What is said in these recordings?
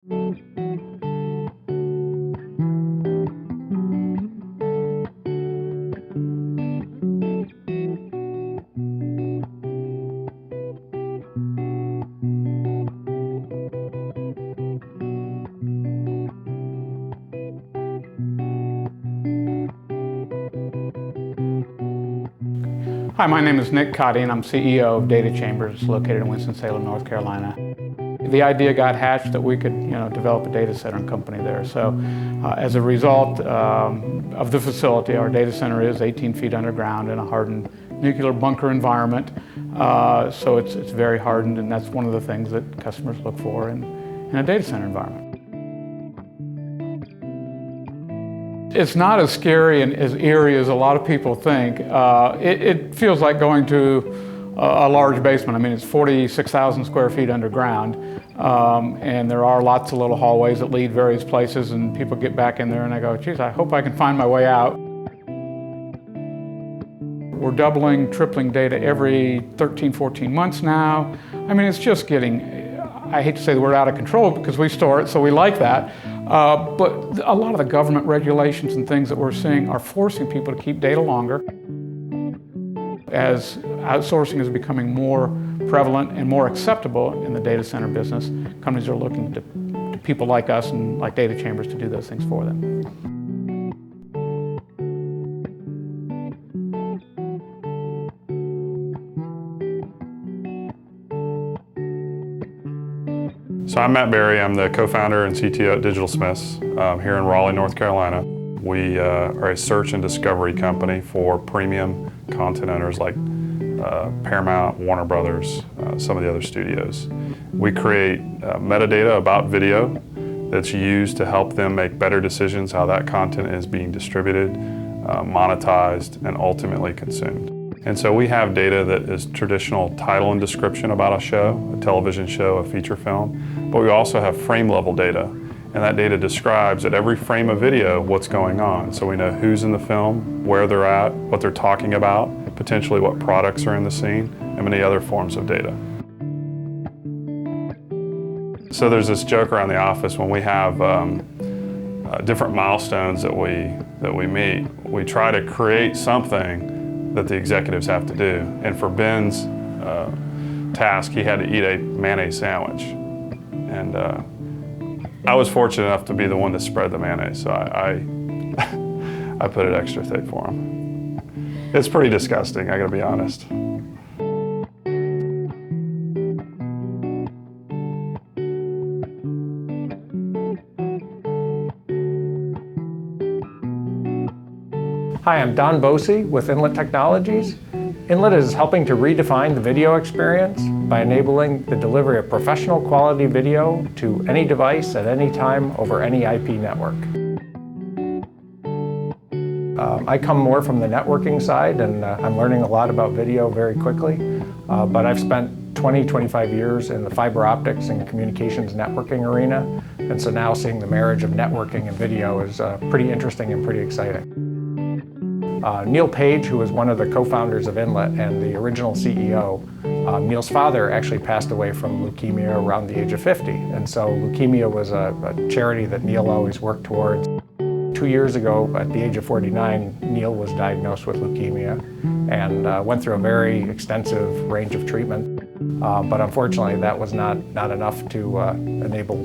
Hi, my name is Nick Cotty, and I'm CEO of Data Chambers, located in Winston-Salem, North Carolina. The idea got hatched that we could, develop a data center and company there. So, as a result of the facility, our data center is 18 feet underground in a hardened nuclear bunker environment. So it's very hardened, and that's one of the things that customers look for in a data center environment. It's not as scary and as eerie as a lot of people think. It feels like going to a large basement. I mean, it's 46,000 square feet underground, and there are lots of little hallways that lead various places, and people get back in there and they go, geez, I hope I can find my way out. We're doubling, tripling data every 13, 14 months now. I mean, it's just getting, I hate to say the word out of control because we store it, so we like that. But a lot of the government regulations and things that we're seeing are forcing people to keep data longer. As outsourcing is becoming more prevalent and more acceptable in the data center business, companies are looking to people like us and like Data Chambers to do those things for them. So I'm Matt Berry. I'm the co-founder and CTO at Digitalsmiths here in Raleigh, North Carolina. We are a search and discovery company for premium content owners like Paramount, Warner Brothers, some of the other studios. We create metadata about video that's used to help them make better decisions how that content is being distributed, monetized, and ultimately consumed. And so we have data that is traditional title and description about a show, a television show, a feature film, but we also have frame level data. And that data describes at every frame of video what's going on. So we know who's in the film, where they're at, what they're talking about, potentially what products are in the scene, and many other forms of data. So there's this joke around the office when we have different milestones that we meet. We try to create something that the executives have to do. And for Ben's task, he had to eat a mayonnaise sandwich. And I was fortunate enough to be the one to spread the mayonnaise, so I put it extra thick for him. It's pretty disgusting, I gotta be honest. Hi, I'm Don Bosey with Inlet Technologies. Inlet is helping to redefine the video experience by enabling the delivery of professional quality video to any device at any time over any IP network. I come more from the networking side, and I'm learning a lot about video very quickly, but I've spent 25 years in the fiber optics and communications networking arena, and so now seeing the marriage of networking and video is pretty interesting and pretty exciting. Neil Page, who was one of the co-founders of Inlet and the original CEO, Neil's father actually passed away from leukemia around the age of 50. And so leukemia was a charity that Neil always worked towards. 2 years ago, at the age of 49, Neil was diagnosed with leukemia and went through a very extensive range of treatment. But unfortunately, that was not enough to enable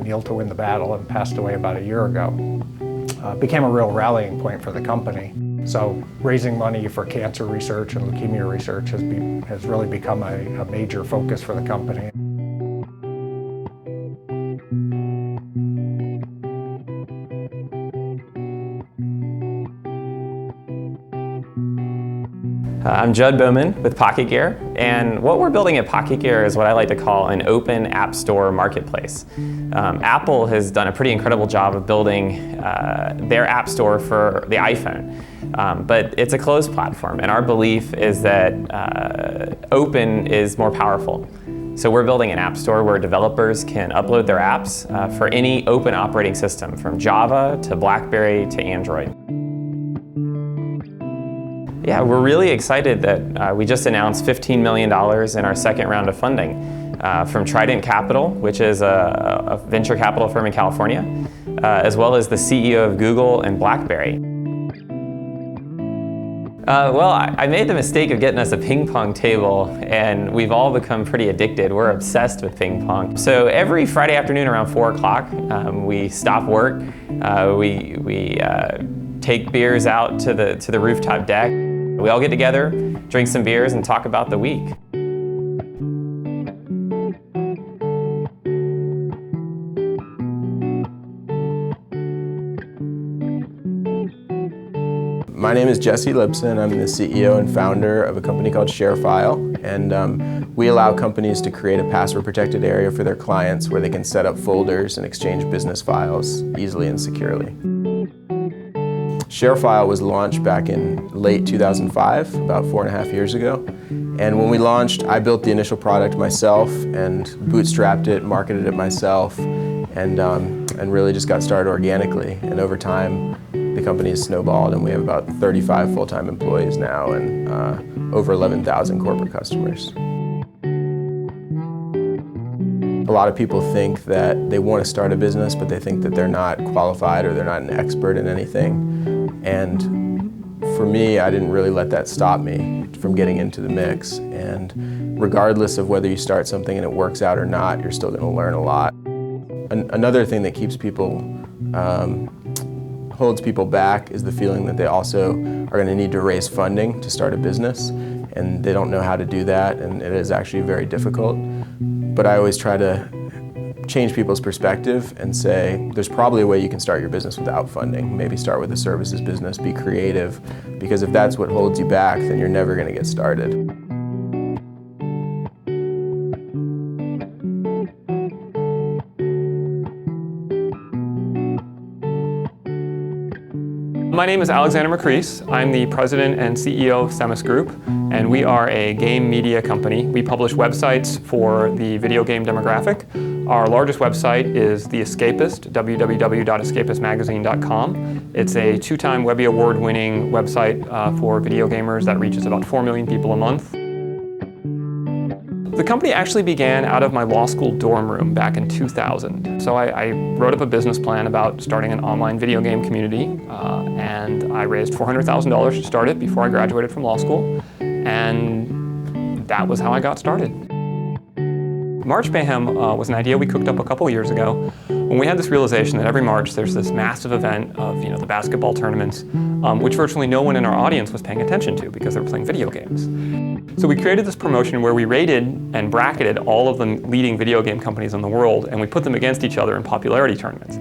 Neil to win the battle, and passed away about a year ago. It became a real rallying point for the company. So raising money for cancer research and leukemia research has really become a major focus for the company. I'm Judd Bowman with Pocket Gear, and what we're building at Pocket Gear is what I like to call an open app store marketplace. Apple has done a pretty incredible job of building their app store for the iPhone, but it's a closed platform, and our belief is that open is more powerful. So we're building an app store where developers can upload their apps for any open operating system, from Java to BlackBerry to Android. Yeah, we're really excited that we just announced $15 million in our second round of funding. from Trident Capital, which is a venture capital firm in California, as well as the CEO of Google and BlackBerry. Well, I made the mistake of getting us a ping pong table, and we've all become pretty addicted. We're obsessed with ping pong. So every Friday afternoon around 4 o'clock, we stop work, we take beers out to the rooftop deck. We all get together, drink some beers, and talk about the week. My name is Jesse Lipson. I'm the CEO and founder of a company called ShareFile, and we allow companies to create a password-protected area for their clients where they can set up folders and exchange business files easily and securely. ShareFile was launched back in late 2005, about 4.5 years ago. And when we launched, I built the initial product myself and bootstrapped it, marketed it myself, and really just got started organically. And over time, the company has snowballed, and we have about 35 full-time employees now and over 11,000 corporate customers. A lot of people think that they want to start a business, but they think that they're not qualified or they're not an expert in anything. And for me, I didn't really let that stop me from getting into the mix. And regardless of whether you start something and it works out or not, you're still going to learn a lot. Another thing that keeps people holds people back is the feeling that they also are going to need to raise funding to start a business, and they don't know how to do that, and it is actually very difficult. But I always try to change people's perspective and say there's probably a way you can start your business without funding. Maybe start with a services business, be creative, because if that's what holds you back, then you're never going to get started. My name is Alexander McCrease. I'm the president and CEO of Themis Group, and we are a game media company. We publish websites for the video game demographic. Our largest website is The Escapist, www.escapistmagazine.com. It's a 2-time Webby Award-winning website for video gamers that reaches about 4 million people a month. The company actually began out of my law school dorm room back in 2000. So I wrote up a business plan about starting an online video game community, and I raised $400,000 to start it before I graduated from law school, and that was how I got started. March Mayhem was an idea we cooked up a couple years ago when we had this realization that every March there's this massive event of the basketball tournaments, which virtually no one in our audience was paying attention to because they were playing video games. So we created this promotion where we rated and bracketed all of the leading video game companies in the world, and we put them against each other in popularity tournaments.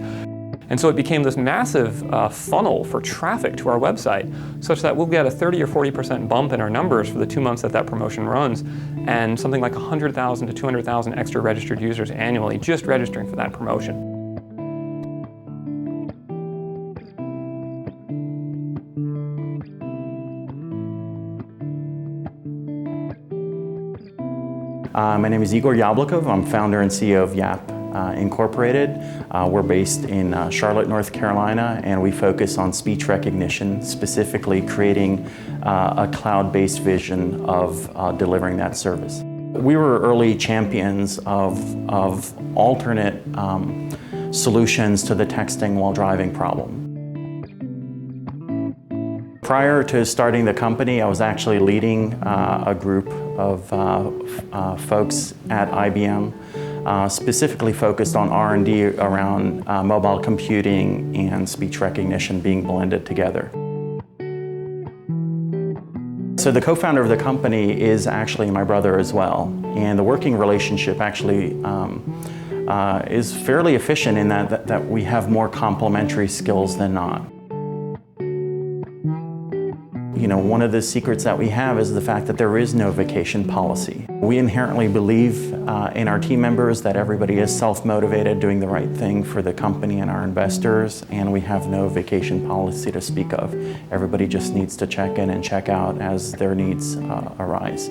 And so it became this massive funnel for traffic to our website, such that we'll get a 30 or 40% bump in our numbers for the 2 months that promotion runs, and something like 100,000 to 200,000 extra registered users annually just registering for that promotion. My name is Igor Yablokov. I'm founder and CEO of Yap Incorporated. We're based in Charlotte, North Carolina, and we focus on speech recognition, specifically creating a cloud-based vision of delivering that service. We were early champions of alternate solutions to the texting while driving problem. Prior to starting the company, I was actually leading a group of folks at IBM, specifically focused on R&D around mobile computing and speech recognition being blended together. So the co-founder of the company is actually my brother as well, and the working relationship actually is fairly efficient in that we have more complementary skills than not. One of the secrets that we have is the fact that there is no vacation policy. We inherently believe in our team members that everybody is self-motivated, doing the right thing for the company and our investors, and we have no vacation policy to speak of. Everybody just needs to check in and check out as their needs arise.